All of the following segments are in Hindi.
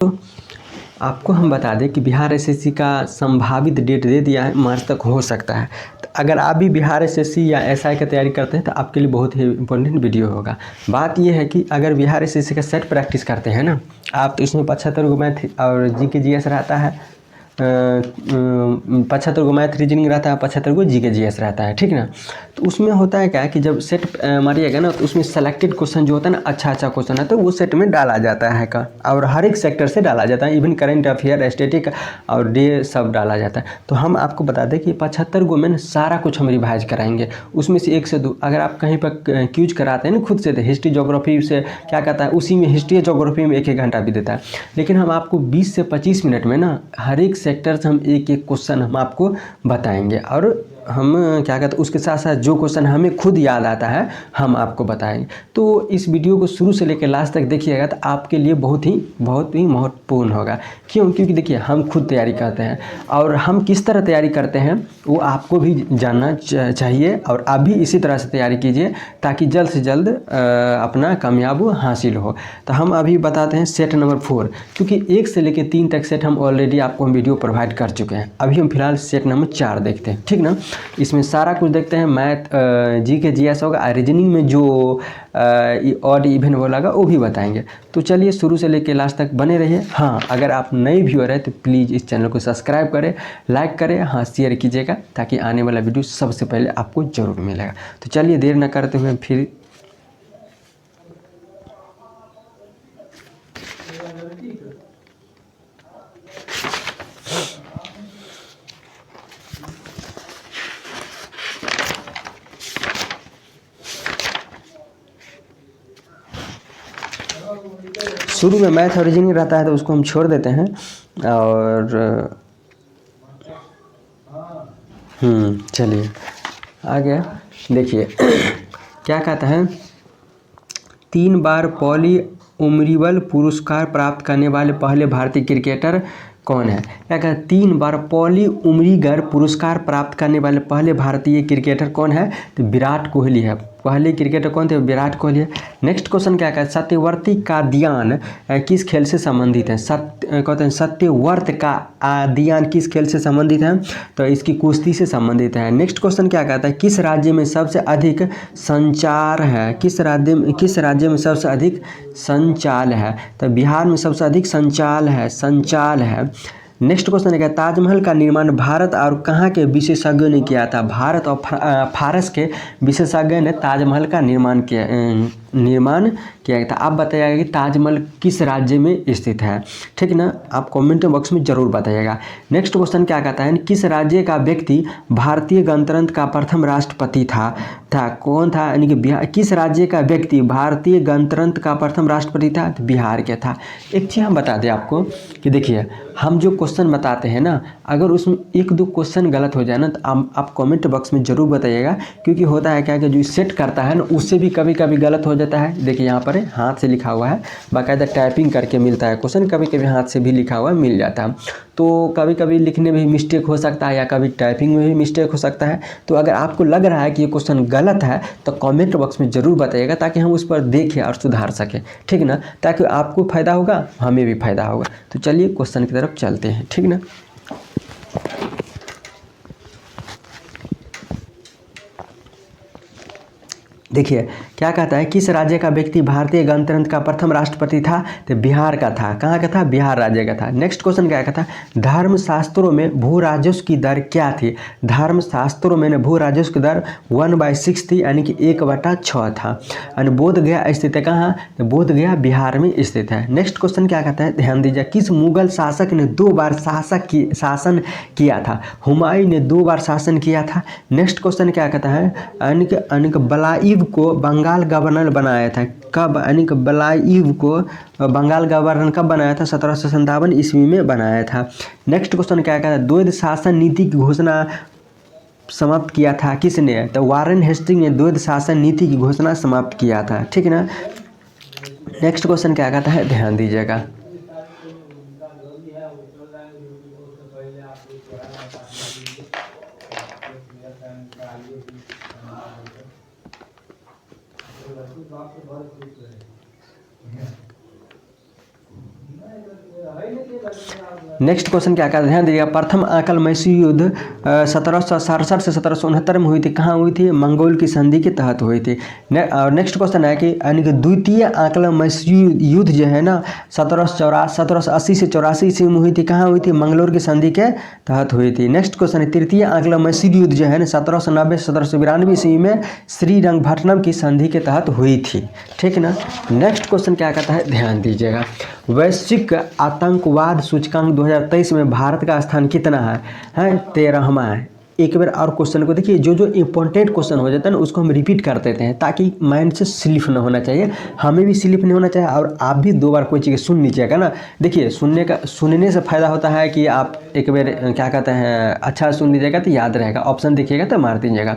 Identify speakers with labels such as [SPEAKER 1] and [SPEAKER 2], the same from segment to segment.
[SPEAKER 1] तो आपको हम बता दें कि बिहार एसएससी का संभावित डेट दे दिया है, मार्च तक हो सकता है। तो अगर आप भी बिहार एसएससी या एसआई की तैयारी करते हैं तो आपके लिए बहुत ही इंपॉर्टेंट वीडियो होगा। बात यह है कि अगर बिहार एसएससी का सेट प्रैक्टिस करते हैं ना आप, तो इसमें 75 गो मैथ और जीके जीएस रहता है, 75 गो मैथ रीजनिंग रहता है, 75 गो जीके जीएस रहता है, ठीक ना। तो उसमें होता है क्या कि जब सेट मारिएगा ना तो उसमें सेलेक्टेड क्वेश्चन जो होता है ना, अच्छा क्वेश्चन है तो वो सेट में डाला जाता है का, और हर एक सेक्टर से डाला जाता है, इवन करंट अफेयर, स्टैटिक और डे सब डाला जाता है। तो हम आपको बता दें कि 75 गो में सारा कुछ हम रिवाइज कराएंगे। उसमें से 1 से 2 अगर आप कहीं पर क्यूज कराते हैं ना खुद से, तो हिस्ट्री जोग्राफी से क्या कहता है, उसी में हिस्ट्री जोग्राफी में 1-1 घंटा भी देता है। लेकिन हम आपको 20 से 25 मिनट में ना हर एक सेक्टर से हम एक क्वेश्चन हम आपको बताएंगे, और हम क्या कहते हैं उसके साथ साथ जो क्वेश्चन हमें खुद याद आता है हम आपको बताएंगे। तो इस वीडियो को शुरू से लेकर लास्ट तक देखिएगा तो आपके लिए बहुत ही महत्वपूर्ण होगा। क्योंकि देखिए हम खुद तैयारी करते हैं, और हम किस तरह तैयारी करते हैं वो आपको भी जानना चाहिए, और आप भी इसी तरह से तैयारी कीजिए ताकि जल्द से जल्द अपना कामयाब हासिल हो। तो हम अभी बताते हैं सेट नंबर 4, क्योंकि 1 से लेकर 3 तक सेट हम ऑलरेडी आपको वीडियो प्रोवाइड कर चुके हैं। अभी हम फिलहाल सेट नंबर 4 देखते हैं, ठीक ना। इसमें सारा कुछ देखते हैं, मैथ जीके जीएस होगा, रीजनिंग में जो ऑड इवन वो लगा वो भी बताएंगे। तो चलिए शुरू से लेकर लास्ट तक बने रहिए। हाँ, अगर आप नए व्यूअर हैं तो प्लीज़ इस चैनल को सब्सक्राइब करें, लाइक करें, हाँ शेयर कीजिएगा ताकि आने वाला वीडियो सबसे पहले आपको ज़रूर मिलेगा। तो चलिए देर न करते हुए फिर शुरू में मैथ और रीजनिंग रहता है तो उसको हम छोड़ देते हैं, और चलिए आगे देखिए क्या कहता है। 3 बार पॉली उमरीवल पुरस्कार प्राप्त करने वाले पहले भारतीय क्रिकेटर कौन है? क्या कहता है 3 बार पॉली उमरीगर पुरस्कार प्राप्त करने वाले पहले भारतीय क्रिकेटर कौन है? तो विराट कोहली है। पहले क्रिकेटर कौन थे? विराट कोहली है। नेक्स्ट क्वेश्चन क्या कहता है, सत्यवर्ती का ध्यान किस खेल से संबंधित है? कहते हैं सत्यवर्त का आदियान किस खेल से संबंधित है? तो इसकी कुश्ती से संबंधित है। नेक्स्ट क्वेश्चन क्या कहता है, किस राज्य में सबसे अधिक संचार है? किस राज्य में सबसे अधिक संचाल है? तो बिहार में सबसे अधिक संचाल है। नेक्स्ट क्वेश्चन है, ताजमहल का निर्माण भारत और कहाँ के विशेषज्ञों ने किया था? भारत और फारस के विशेषज्ञ ने ताजमहल का निर्माण किया था। आप बताइएगा कि ताजमहल किस राज्य में स्थित है, ठीक ना। आप कमेंट बॉक्स में जरूर बताइएगा। नेक्स्ट क्वेश्चन क्या कहता है, किस राज्य का व्यक्ति भारतीय गणतंत्र का प्रथम राष्ट्रपति था? कौन था? यानी कि किस राज्य का व्यक्ति भारतीय गणतंत्र का प्रथम राष्ट्रपति था? तो बिहार के था। एक चीज़ हम बता दें आपको कि देखिए हम जो क्वेश्चन बताते हैं ना, अगर उसमें 1-2 क्वेश्चन गलत हो जाए ना तो आप कमेंट बॉक्स में ज़रूर बताइएगा। क्योंकि होता है क्या कि जो सेट करता है ना उससे भी कभी कभी गलत हो जाता है। देखिए यहाँ पर हाथ से लिखा हुआ है, बाकायदा टाइपिंग करके मिलता है क्वेश्चन, कभी कभी हाथ से भी लिखा हुआ मिल जाता है। तो कभी कभी लिखने में भी मिस्टेक हो सकता है या कभी टाइपिंग में भी मिस्टेक हो सकता है। तो अगर आपको लग रहा है कि ये क्वेश्चन गलत है तो कमेंट बॉक्स में ज़रूर बताइएगा ताकि हम उस पर देखें और सुधार सकें, ठीक ना। ताकि आपको फ़ायदा होगा, हमें भी फ़ायदा होगा। तो चलिए क्वेश्चन की तरफ चलते हैं, ठीक ना। देखिए क्या कहता है, किस राज्य का व्यक्ति भारतीय गणतंत्र का प्रथम राष्ट्रपति था? तो बिहार का था। कहाँ का था? बिहार राज्य का था। नेक्स्ट क्वेश्चन क्या कहता है, धर्मशास्त्रों में भू राजस्व की दर क्या थी? धर्मशास्त्रों में भू राजस्व की दर 1/6 थी, यानी कि 1/6 था। यानी बोधगया स्थित है। कहाँ? तो बोधगया बिहार में स्थित है। नेक्स्ट क्वेश्चन क्या कहता है, ध्यान दीजिए, किस मुगल शासक ने 2 बार शासन किया था? हुमायूं ने 2 बार शासन किया था। नेक्स्ट क्वेश्चन क्या कहता है, यानी कि बलाइब को बंगाल गवर्नर बनाया था कब? यानी कि बलाइब को बंगाल गवर्नर कब बनाया था? 1757 ईस्वी में बनाया था। नेक्स्ट क्वेश्चन क्या कहता है, द्वैध शासन नीति की घोषणा समाप्त किया था किसने? तो वारेन हेस्टिंग ने द्वैध शासन नीति की घोषणा समाप्त किया था, ठीक है ना। नेक्स्ट क्वेश्चन क्या कहता है, ध्यान दीजिएगा। नेक्स्ट क्वेश्चन क्या कहता है, ध्यान दीजिएगा। प्रथम आकल मैसूर युद्ध 1767 से 1769 में हुई थी। कहाँ हुई थी? मंगोल की संधि के तहत हुई थी। नेक्स्ट क्वेश्चन है कि यानी कि द्वितीय आकल मैसूर युद्ध जो है ना 1780 से 84 ईस्वी में हुई थी। कहाँ हुई थी? मंगलोर की संधि के तहत हुई थी। नेक्स्ट क्वेश्चन है तृतीय आकल मैसूर युद्ध जो है ना 1790 से 1792 ईस्वी में श्रीरंगपट्टनम की संधि के तहत हुई थी। ठीक है ना। नेक्स्ट क्वेश्चन क्या कहता है, ध्यान दीजिएगा। वैश्विक आतंकवाद सूचकांक 2023 में भारत का स्थान कितना है? 13वां है। एक बार और क्वेश्चन को देखिए, जो इंपॉर्टेंट क्वेश्चन हो जाता है ना उसको हम रिपीट कर देते हैं ताकि माइंड से स्लिप ना होना चाहिए, हमें भी स्लिप नहीं होना चाहिए और आप भी 2 बार कोई चीज़ सुन लीजिएगा ना। देखिए सुनने से फ़ायदा होता है कि आप एक बार क्या कहते हैं अच्छा सुन लीजिएगा तो याद रहेगा, ऑप्शन देखिएगा तो मार दीजिएगा।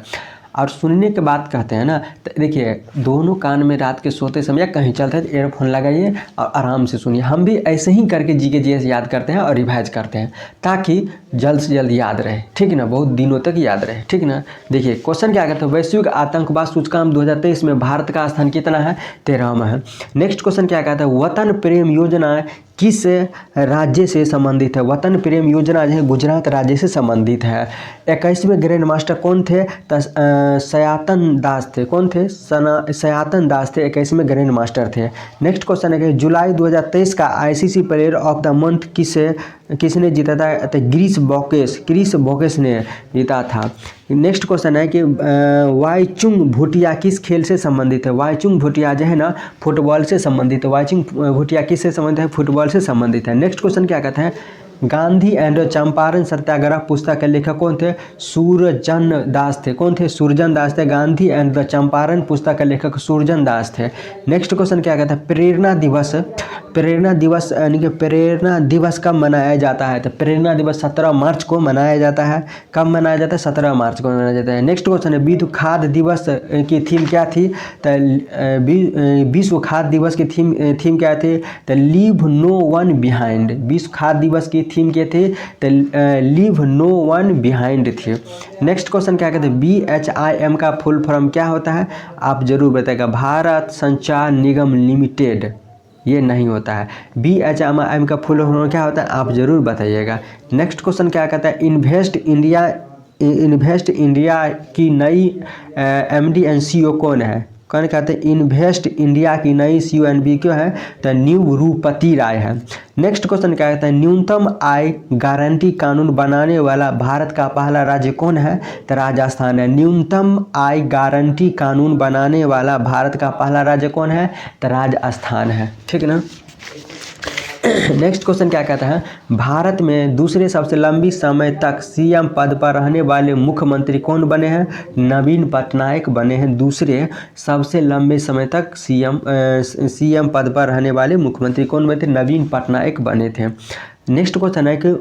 [SPEAKER 1] और सुनने के बाद कहते हैं ना, तो देखिए दोनों कान में रात के सोते समय कहीं चलते हैं तो एयरफोन लगाइए और आराम से सुनिए। हम भी ऐसे ही करके जीके जीएस याद करते हैं और रिवाइज करते हैं ताकि जल्द से जल्द याद रहे। ठीक है ना, बहुत दिनों तक याद रहे। ठीक है ना। देखिए क्वेश्चन क्या कहते हैं, वैश्विक आतंकवाद सूचकांक 2023 में भारत का स्थान कितना है? 13वां है। नेक्स्ट क्वेश्चन क्या कहता है, वतन प्रेम योजना किस राज्य से संबंधित है? वतन प्रेम योजना जो है गुजरात राज्य से संबंधित है। 21वें ग्रैंड मास्टर कौन थे? सयातन दास थे। कौन थे? सयातन दास थे, 21वें ग्रैंड मास्टर थे। नेक्स्ट क्वेश्चन है कि जुलाई 2023 का ICC player of the month किसने जीता था? तो क्रिस बोकेस ने जीता था। नेक्स्ट क्वेश्चन है कि वाईचुंग भूटिया किस खेल से संबंधित है? वाईचुंग भूटिया जो है ना फुटबॉल से संबंधित है। वाईचुंग भूटिया किससे संबंधित है? फुटबॉल से संबंधित है। नेक्स्ट क्वेश्चन क्या कहते हैं, गांधी एंड चंपारण सत्याग्रह पुस्तक के लेखक कौन थे? सूरजन दास थे। कौन थे? सूरजन दास थे। गांधी एंड द चंपारण पुस्तक के लेखक सूरजन दास थे। नेक्स्ट क्वेश्चन क्या कहता है, प्रेरणा दिवस यानी कि प्रेरणा दिवस कब मनाया जाता है? तो प्रेरणा दिवस 17 मार्च को मनाया जाता है। कब मनाया जाता है? 17 मार्च को मनाया जाता है। नेक्स्ट क्वेश्चन है विश्व खाद्य दिवस की थीम क्या थी? तो विश्व खाद्य दिवस की थीम क्या थी? तो लीव नो वन बिहाइंड। विश्व खाद्य दिवस की थीम क्या थी? तो लीव नो वन बिहाइंड थी। नेक्स्ट क्वेश्चन क्या कहते हैं, BHIM का फुल फॉर्म क्या होता है? आप जरूर बताइएगा। भारत संचार निगम लिमिटेड, ये नहीं होता है। BHIM का फुल फॉर्म क्या होता है? आप जरूर बताइएगा। नेक्स्ट क्वेश्चन क्या कहता है, इन्वेस्ट इंडिया की नई MD एंड CEO कौन है? कौन कहते हैं? इन्वेस्ट इंडिया की नई CEO एंड MD क्यों है? तो निवृपति राय है। नेक्स्ट क्वेश्चन क्या कहता है, न्यूनतम आय गारंटी कानून बनाने वाला भारत का पहला राज्य कौन है? तो राजस्थान है। न्यूनतम आय गारंटी कानून बनाने वाला भारत का पहला राज्य कौन है? तो राजस्थान है। ठीक है ना। नेक्स्ट क्वेश्चन क्या कहता है, भारत में दूसरे सबसे लंबी समय तक CM पद पर रहने वाले मुख्यमंत्री कौन बने हैं? नवीन पटनायक बने हैं। दूसरे सबसे लंबे समय तक CM पद पर रहने वाले मुख्यमंत्री कौन बने थे? नवीन पटनायक बने थे। नेक्स्ट क्वेश्चन है कि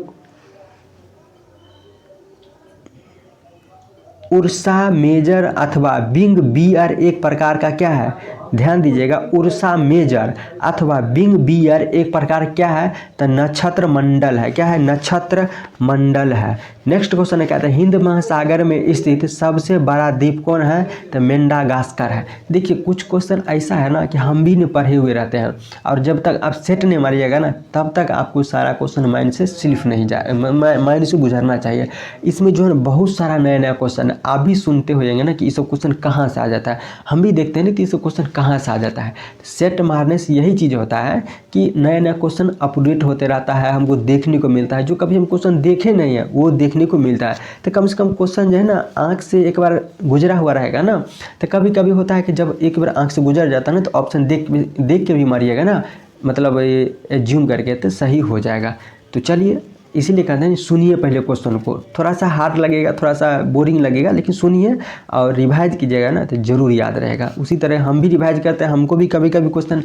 [SPEAKER 1] उर्सा मेजर अथवा बिंग बियर एक प्रकार का क्या है? ध्यान दीजिएगा, उर्सा मेजर अथवा बिंग बियर एक प्रकार क्या है? तो नक्षत्र मंडल है। क्या है? नक्षत्र मंडल है। नेक्स्ट क्वेश्चन है कहते हैं हिंद महासागर में स्थित सबसे बड़ा द्वीप कौन है? तो मेडागास्कर है। देखिए कुछ क्वेश्चन ऐसा है ना कि हम भी नहीं पढ़े हुए रहते हैं और जब तक आप सेट नहीं मारिएगा ना तब तक आपको सारा क्वेश्चन माइंड से स्लिप नहीं जाए, माइंड से गुजरना चाहिए। इसमें जो है बहुत सारा नया नया क्वेश्चन है, आप भी सुनते होंगे ना कि ये सब क्वेश्चन कहाँ से आ जाता है। हम भी देखते हैं ना कि ये सब क्वेश्चन कहाँ से आ जाता है। सेट मारने से यही चीज़ होता है कि नया नया क्वेश्चन अपडेट होते रहता है, हमको देखने को मिलता है। जो कभी हम क्वेश्चन देखे नहीं है वो देखने को मिलता है। तो कम से कम क्वेश्चन जो है ना आँख से एक बार गुजरा हुआ रहेगा ना। तो कभी कभी होता है कि जब एक बार आँख से गुजर जाता है ना तो ऑप्शन देख के भी मारिएगा ना, मतलब ये जूम करके, तो सही हो जाएगा। तो चलिए इसीलिए कहते हैं सुनिए पहले क्वेश्चन को, थोड़ा सा हार्ड लगेगा, थोड़ा सा बोरिंग लगेगा, लेकिन सुनिए और रिवाइज कीजिएगा ना तो ज़रूर याद रहेगा। उसी तरह हम भी रिवाइज करते हैं, हमको भी कभी कभी क्वेश्चन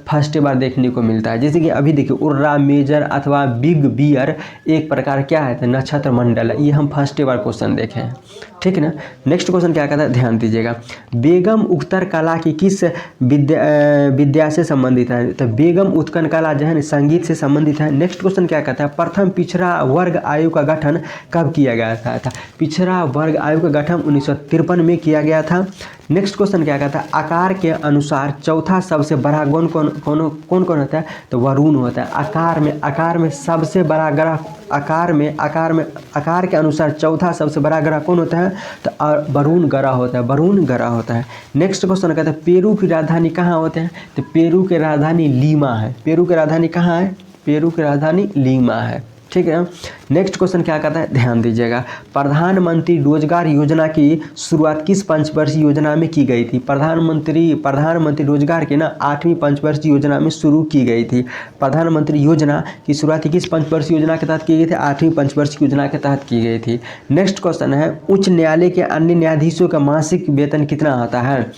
[SPEAKER 1] फर्स्ट बार देखने को मिलता है। जैसे कि अभी देखिए उर्रा मेजर अथवा बिग बियर एक प्रकार क्या है? तो नक्षत्र मंडल है। ये हम फर्स्ट बार क्वेश्चन देखे हैं। ठीक है ना। नेक्स्ट क्वेश्चन क्या कहता है, ध्यान दीजिएगा। बेगम उत्तर कला की किस विद्या से संबंधित है? तो बेगम उत्तर कला जो है संगीत से संबंधित है। नेक्स्ट क्वेश्चन क्या कहता है, प्रथम पिछड़ा वर्ग आयोग का गठन कब किया गया था? पिछड़ा वर्ग आयोग का गठन 1953 में किया गया था। नेक्स्ट क्वेश्चन क्या कहता है, आकार के अनुसार चौथा सबसे बड़ा कौन होता है, तो वरुण होता है। आकार में सबसे बड़ा ग्रह, आकार के अनुसार चौथा सबसे बड़ा ग्रह कौन होता है, तो वरुण ग्रह होता है। नेक्स्ट क्वेश्चन कहता है पेरू की राजधानी कहाँ होते हैं, तो पेरू की राजधानी लीमा है। पेरू की राजधानी कहाँ है, पेरू की राजधानी लीमा है, ठीक है। नेक्स्ट क्वेश्चन क्या कहता है, ध्यान दीजिएगा, प्रधानमंत्री रोजगार योजना की शुरुआत किस पंचवर्षीय योजना में की गई थी। प्रधानमंत्री रोजगार की ना 8वीं पंचवर्षीय योजना में शुरू की गई थी। प्रधानमंत्री योजना की शुरुआत किस पंचवर्षीय योजना के तहत की गई थी, 8वीं पंचवर्षीय योजना के तहत की गई थी। नेक्स्ट क्वेश्चन है, उच्च न्यायालय के अन्य न्यायाधीशों का मासिक वेतन कितना होता है।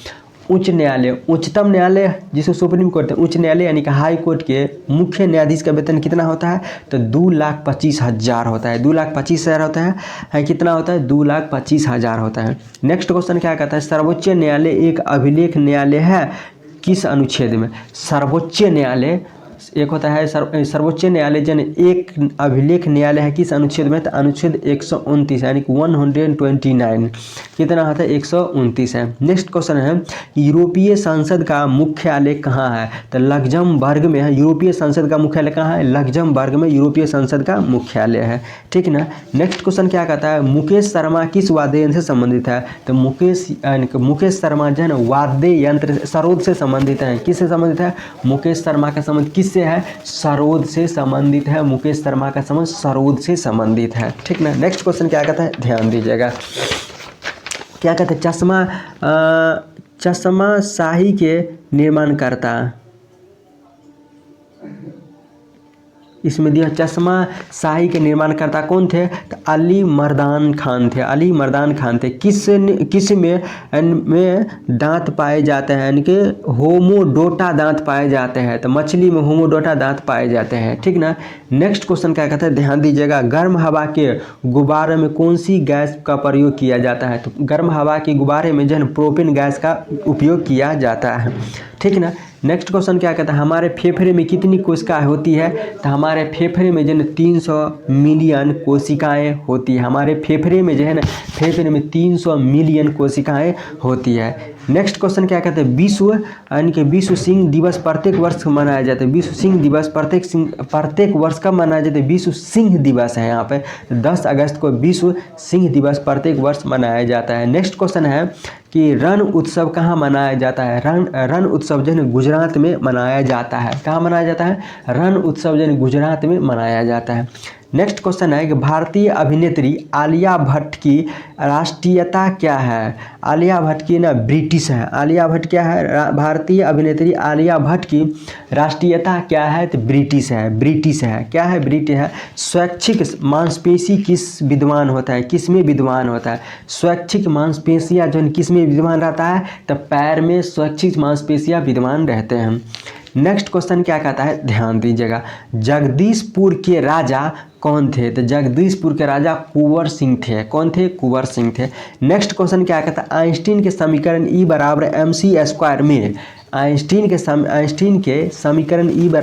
[SPEAKER 1] उच्च न्यायालय, उच्चतम न्यायालय जिसको सुप्रीम कोर्ट है, उच्च न्यायालय यानी कि हाई कोर्ट के मुख्य न्यायाधीश का वेतन कितना होता है, तो 2,25,000 होता है। 2,25,000 होता है, कितना होता है, 2,25,000 होता है। नेक्स्ट क्वेश्चन क्या कहता है, सर्वोच्च न्यायालय एक अभिलेख न्यायालय है किस अनुच्छेद में। सर्वोच्च न्यायालय एक होता है सर्वोच्च न्यायालय जन एक अभिलेख न्यायालय है किस अनुच्छेद में, तो अनुच्छेद 129 यानी कि 129 कितना होता है, 129 है। नेक्स्ट क्वेश्चन है, यूरोपीय संसद का मुख्यालय कहाँ है, तो लग्जमबर्ग में है। यूरोपीय संसद का मुख्यालय कहाँ है, लग्जमबर्ग में यूरोपीय संसद का मुख्यालय है, ठीक है ना। नेक्स्ट क्वेश्चन क्या कहता है, मुकेश शर्मा किस वाद्य यंत्र से संबंधित है, तो मुकेश शर्मा जो है ना वाद्य यंत्र सरोद से संबंधित है। किससे संबंधित है, मुकेश शर्मा का संबंध किससे है, सरोद से संबंधित है। मुकेश शर्मा का संबंध सरोद से संबंधित है, ठीक ना। नेक्स्ट क्वेश्चन क्या कहता है, ध्यान दीजिएगा, क्या कहते हैं, चश्मा शाही के निर्माणकर्ता, इसमें दिया चश्मा शाही के निर्माणकर्ता कौन थे, तो अली मर्दान खान थे। किस में दांत पाए जाते हैं, यानी कि होमोडोटा दांत पाए जाते हैं, तो मछली में होमोडोटा दांत पाए जाते हैं, ठीक ना। नेक्स्ट क्वेश्चन क्या कहता है, ध्यान दीजिएगा, गर्म हवा के गुब्बारे में कौन सी गैस का प्रयोग किया जाता है, तो गर्म हवा के गुब्बारे में जो है प्रोपेन गैस का उपयोग किया जाता है, ठीक ना। नेक्स्ट क्वेश्चन क्या कहता है, हमारे फेफड़े में कितनी कोशिकाएं होती है, तो हमारे फेफड़े में जो है 300 मिलियन कोशिकाएं होती है। हमारे फेफड़े में जो है ना, फेफड़े में 300 मिलियन कोशिकाएं होती है। नेक्स्ट क्वेश्चन क्या कहते हैं, विश्व यानी कि विश्व सिंह दिवस प्रत्येक वर्ष मनाया जाता है। विश्व सिंह दिवस प्रत्येक वर्ष कब मनाया जाता है, विश्व सिंह दिवस है यहाँ पे 10 अगस्त को विश्व सिंह दिवस प्रत्येक वर्ष मनाया जाता है। नेक्स्ट क्वेश्चन है कि रण उत्सव कहाँ मनाया जाता है। रण उत्सव जो है गुजरात में मनाया जाता है। कहाँ मनाया जाता है, रण उत्सव जो है गुजरात में मनाया जाता है। नेक्स्ट क्वेश्चन है कि भारतीय अभिनेत्री आलिया भट्ट की राष्ट्रीयता क्या है। आलिया भट्ट की ना ब्रिटिश है। आलिया भट्ट क्या है, भारतीय अभिनेत्री आलिया भट्ट की राष्ट्रीयता क्या है, तो ब्रिटिश है। क्या है, ब्रिटिश है। स्वैच्छिक मांसपेशी किस विद्वान होता है, किस में विद्वान होता है। स्वैच्छिक मांसपेशियाँ जो किस में विद्वान रहता है, तो पैर में स्वैच्छिक मांसपेशियाँ विद्वान रहते हैं। नेक्स्ट क्वेश्चन क्या कहता है, ध्यान दीजिएगा, जगदीशपुर के राजा कौन थे, तो जगदीशपुर के राजा कुंवर सिंह थे। कौन थे, कुंवर सिंह थे। नेक्स्ट क्वेश्चन क्या कहता है, आइंस्टीन के समीकरण E = mc² में, आइंस्टीन के समीकरण E =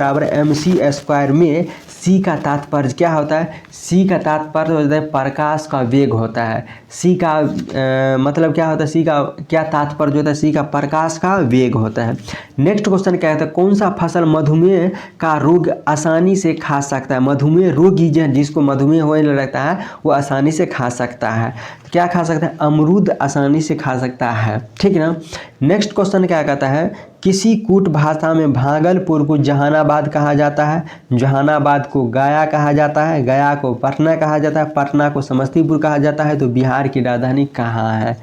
[SPEAKER 1] mc² में सी का तात्पर्य क्या होता है, सी का तात्पर्य होता है प्रकाश का वेग होता है। सी का मतलब क्या होता है, सी का क्या तात्पर्य होता है, सी का प्रकाश का वेग होता है। नेक्स्ट क्वेश्चन क्या कहता है, कौन सा फसल मधुमेह का रोग आसानी से खा सकता है। मधुमेह रोगी जिसको मधुमेह होने लगता है वो आसानी से खा सकता है। क्या खा सकता है, अमरूद आसानी से खा सकता है, ठीक है ना। नेक्स्ट क्वेश्चन क्या कहता है, किसी कूट भाषा में भागलपुर को जहानाबाद कहा जाता है, जहानाबाद को गया कहा जाता है, गया को पटना कहा जाता है, पटना को समस्तीपुर कहा जाता है। तो बिहार की राजधानी कहाँ है,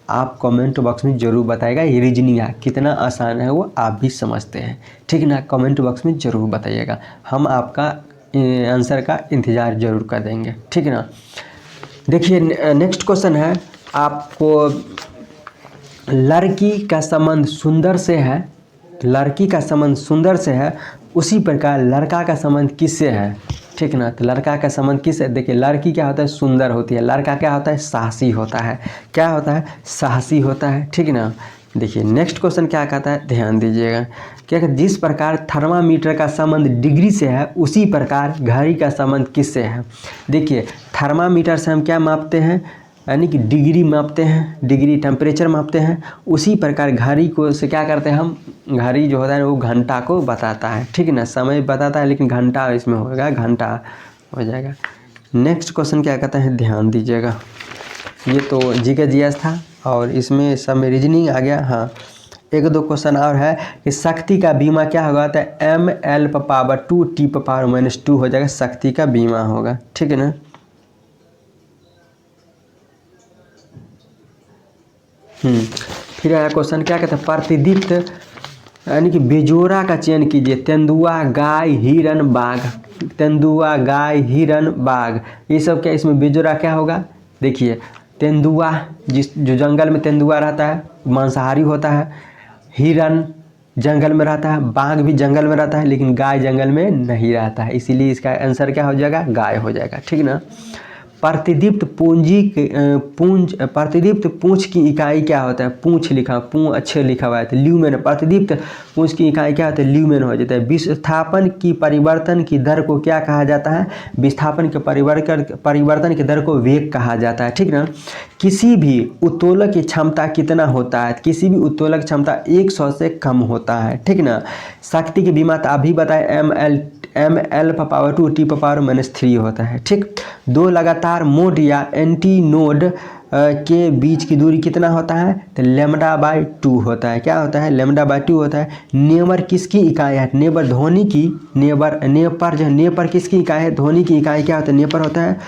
[SPEAKER 1] आप कमेंट बॉक्स में ज़रूर बताइएगा। ये रीजनिंग है, कितना आसान है वो आप भी समझते हैं, ठीक है ना। कमेंट बॉक्स में ज़रूर बताइएगा, हम आपका आंसर का इंतज़ार ज़रूर कर देंगे, ठीक है ना। देखिए नेक्स्ट क्वेश्चन है, आपको लड़की का संबंध सुंदर से है, लड़की का संबंध सुंदर से है, उसी प्रकार लड़का का संबंध किससे है, ठीक ना। तो लड़का का संबंध किससे, देखिए लड़की क्या होता है, सुंदर होती है, लड़का क्या होता है, साहसी होता है। क्या होता है, साहसी होता है, ठीक ना। देखिए नेक्स्ट क्वेश्चन क्या कहता है, ध्यान दीजिएगा, क्या कहता है, जिस प्रकार थर्मामीटर का संबंध डिग्री से है, उसी प्रकार घड़ी का संबंध किससे है। देखिए थर्मामीटर से हम क्या मापते हैं, यानी कि डिग्री मापते हैं, डिग्री टेम्परेचर मापते हैं। उसी प्रकार घड़ी को से क्या करते हैं हम, घड़ी जो होता है वो घंटा को बताता है, ठीक है ना, समय बताता है लेकिन घंटा इसमें होगा, घंटा हो जाएगा। नेक्स्ट क्वेश्चन क्या कहता है, ध्यान दीजिएगा। ये तो जीके जीएस था और इसमें सब में रीजनिंग आ गया। हाँ, एक दो क्वेश्चन और है कि शक्ति का बीमा क्या होगा, तो ml⁻2 T⁻−2 हो जाएगा, शक्ति का बीमा होगा, ठीक है ना। फिर आया क्वेश्चन क्या कहते हैं, प्रतिदीप्त यानी कि बेजोड़ा का चयन कीजिए, तेंदुआ, गाय, हिरन, बाघ। तेंदुआ, गाय, हिरन, बाघ, ये सब क्या इसमें बेजोड़ा क्या होगा। देखिए तेंदुआ जो जंगल में तेंदुआ रहता है मांसाहारी होता है, हिरन जंगल में रहता है, बाघ भी जंगल में रहता है, लेकिन गाय जंगल में नहीं रहता है, इसीलिए इसका आंसर क्या हो जाएगा, गाय हो जाएगा, ठीक ना। प्रतिदीप्त प्रतिदीप्त पूंछ की इकाई क्या होता है, पूंछ लिखा, अच्छे लिखा हुआ है तो ल्यूमेन। प्रतिदीप्त पूंछ की इकाई क्या होता है, ल्यूमेन हो जाता है। विस्थापन की परिवर्तन की दर को क्या कहा जाता है, विस्थापन के परिवर्तन की दर को वेग कहा जाता है, ठीक ना। किसी भी उत्तोलक की क्षमता कितना होता है, किसी भी उत्तोलक क्षमता 100 से कम होता है, ठीक ना। शक्ति की बीमा अभी बताए ml⁻2 T⁻−3 होता है, ठीक। दो लगातार मोड या एंटी नोड के बीच की दूरी कितना होता है, तो λ/2 होता है। क्या होता है, λ/2 होता है। नेबर किसकी इकाई है, नेबर ध्वनि की, नेपर किसकी इकाई है, ध्वनि की इकाई क्या होता है, नेपर होता है।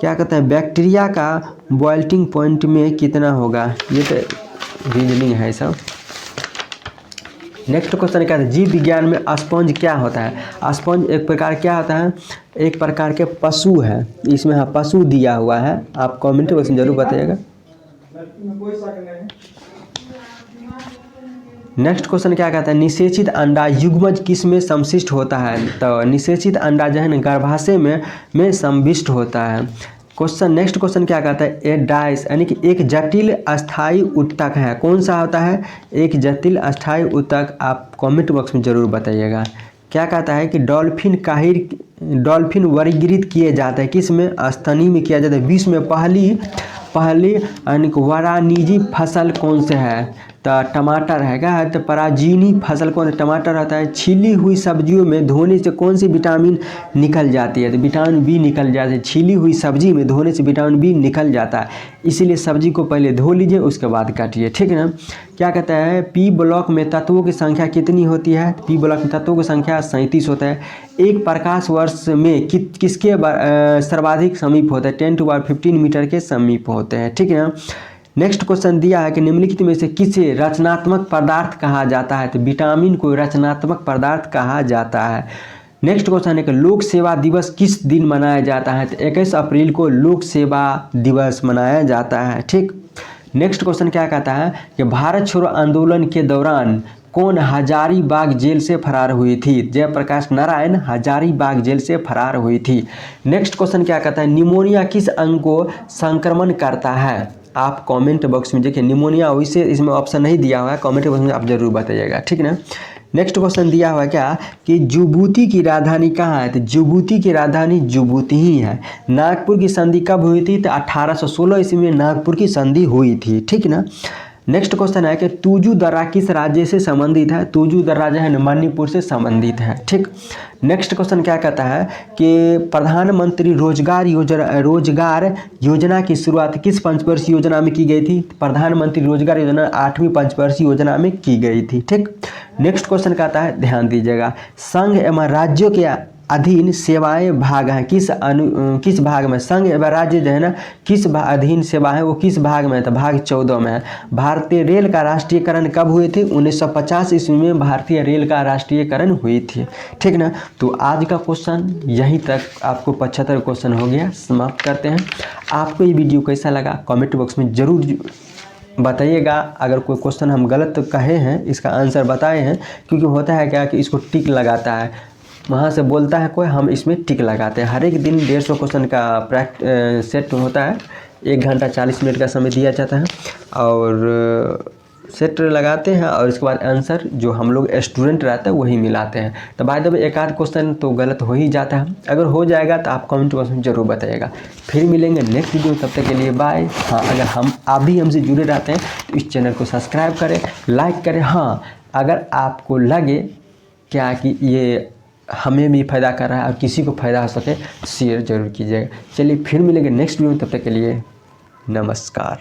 [SPEAKER 1] क्या कहते हैं, बैक्टीरिया का बॉइल्टिंग पॉइंट में कितना होगा, ये तो रीजनिंग है सब। नेक्स्ट क्वेश्चन क्या है, जीव विज्ञान में स्पंज क्या होता है। स्पंज एक प्रकार क्या होता है, एक प्रकार के पशु है, इसमें हाँ पशु दिया हुआ है, आप कमेंट बॉक्स में जरूर बताइएगा। नेक्स्ट क्वेश्चन क्या कहता है, निषेचित अंडा युग्मज किस में संविष्ट होता है, तो निषेचित अंडा जो है ना गर्भाशय में संविष्ट होता है। क्वेश्चन नेक्स्ट क्वेश्चन क्या कहता है, ए डाइस यानी कि एक जटिल अस्थायी ऊतक है, कौन सा होता है, एक जटिल अस्थायी ऊतक, आप कमेंट बॉक्स में जरूर बताइएगा। क्या कहता है कि डॉल्फिन वर्गीकृत किए जाते हैं किस में, स्तनी में किया जाता है। विश्व में पहली यानी कि वाराणिजी फसल कौन से है, तो टमाटर है क्या, तो पराजीनी फसल कौन, टमाटर होता है। छीली हुई सब्जियों में धोने से कौन सी विटामिन निकल जाती है, तो विटामिन बी निकल जाती है। छीली हुई सब्जी में धोने से विटामिन बी निकल जाता है, इसीलिए सब्जी को पहले धो लीजिए उसके बाद काटिए, ठीक है ना। क्या कहता है, पी ब्लॉक में तत्वों की संख्या कितनी होती है, पी ब्लॉक में तत्वों की संख्या 37 होता है। एक प्रकाश वर्ष में किसके सर्वाधिक समीप होता है, 10⁻15 मीटर के समीप होते हैं, ठीक है ना। नेक्स्ट क्वेश्चन दिया है कि निम्नलिखित में से किसे रचनात्मक पदार्थ कहा जाता है, तो विटामिन को रचनात्मक पदार्थ कहा जाता है। नेक्स्ट क्वेश्चन है कि लोक सेवा दिवस किस दिन मनाया जाता है, तो 21 अप्रैल को लोक सेवा दिवस मनाया जाता है, ठीक। नेक्स्ट क्वेश्चन क्या कहता है कि भारत छोड़ो आंदोलन के दौरान कौन हजारीबाग जेल से फरार हुई थी, जयप्रकाश नारायण हजारीबाग जेल से फरार हुई थी। नेक्स्ट क्वेश्चन क्या कहता है, निमोनिया किस अंग को संक्रमण करता है, आप कमेंट बॉक्स में देखिए। निमोनिया वैसे इसमें ऑप्शन नहीं दिया हुआ है, कमेंट बॉक्स में आप जरूर बताइएगा, ठीक ना। नेक्स्ट क्वेश्चन दिया हुआ है क्या कि जिबूती की राजधानी कहाँ है, तो जिबूती की राजधानी जिबूती ही है। नागपुर की संधि कब हुई थी, तो 1816 ईस्वी में नागपुर की संधि हुई थी, ठीक ना। नेक्स्ट क्वेश्चन है कि तुजू दर्रा किस राज्य से संबंधित है, तुजू दर्रा जो है मणिपुर से संबंधित है, ठीक। नेक्स्ट क्वेश्चन क्या कहता है कि प्रधानमंत्री रोजगार योजना की शुरुआत किस पंचवर्षीय योजना में की गई थी, प्रधानमंत्री रोजगार योजना 8वीं पंचवर्षीय योजना में की गई थी, ठीक। नेक्स्ट क्वेश्चन कहता है, ध्यान दीजिएगा, संघ एवं राज्यों के अधीन सेवाएं भाग हैं किस भाग में, संघ एवं राज्य जो है ना किस अधीन सेवा है वो किस भाग में है, तो भाग 14 में है। भारतीय रेल का राष्ट्रीयकरण कब हुए थे, 1950 ईस्वी में भारतीय रेल का राष्ट्रीयकरण हुई थी, ठीक ना। तो आज का क्वेश्चन यहीं तक, आपको 75 क्वेश्चन हो गया, समाप्त करते हैं। आपको ये वीडियो कैसा लगा कमेंट बॉक्स में ज़रूर बताइएगा। अगर कोई क्वेश्चन हम गलत कहे हैं, इसका आंसर बताए हैं, क्योंकि होता है क्या कि इसको टिक लगाता है, वहाँ से बोलता है कोई, हम इसमें टिक लगाते हैं। हर एक दिन 150 क्वेश्चन का सेट होता है, 1 घंटा 40 मिनट का समय दिया जाता है, और सेट लगाते हैं और इसके बाद आंसर जो हम लोग स्टूडेंट रहते हैं वही मिलाते हैं। तो बाय द वे एक आध क्वेश्चन तो गलत हो ही जाता है, अगर हो जाएगा तो आप कमेंट बॉक्स में ज़रूर बताइएगा। फिर मिलेंगे नेक्स्ट वीडियो, तब तक के लिए बाय। हाँ, अगर आप भी हमसे जुड़े रहते हैं तो इस चैनल को सब्सक्राइब करें, लाइक करें। हाँ, अगर आपको लगे क्या कि ये हमें भी फ़ायदा कर रहा है और किसी को फ़ायदा हो सके शेयर ज़रूर कीजिएगा। चलिए फिर मिलेंगे नेक्स्ट वीडियो, तब तक के लिए नमस्कार।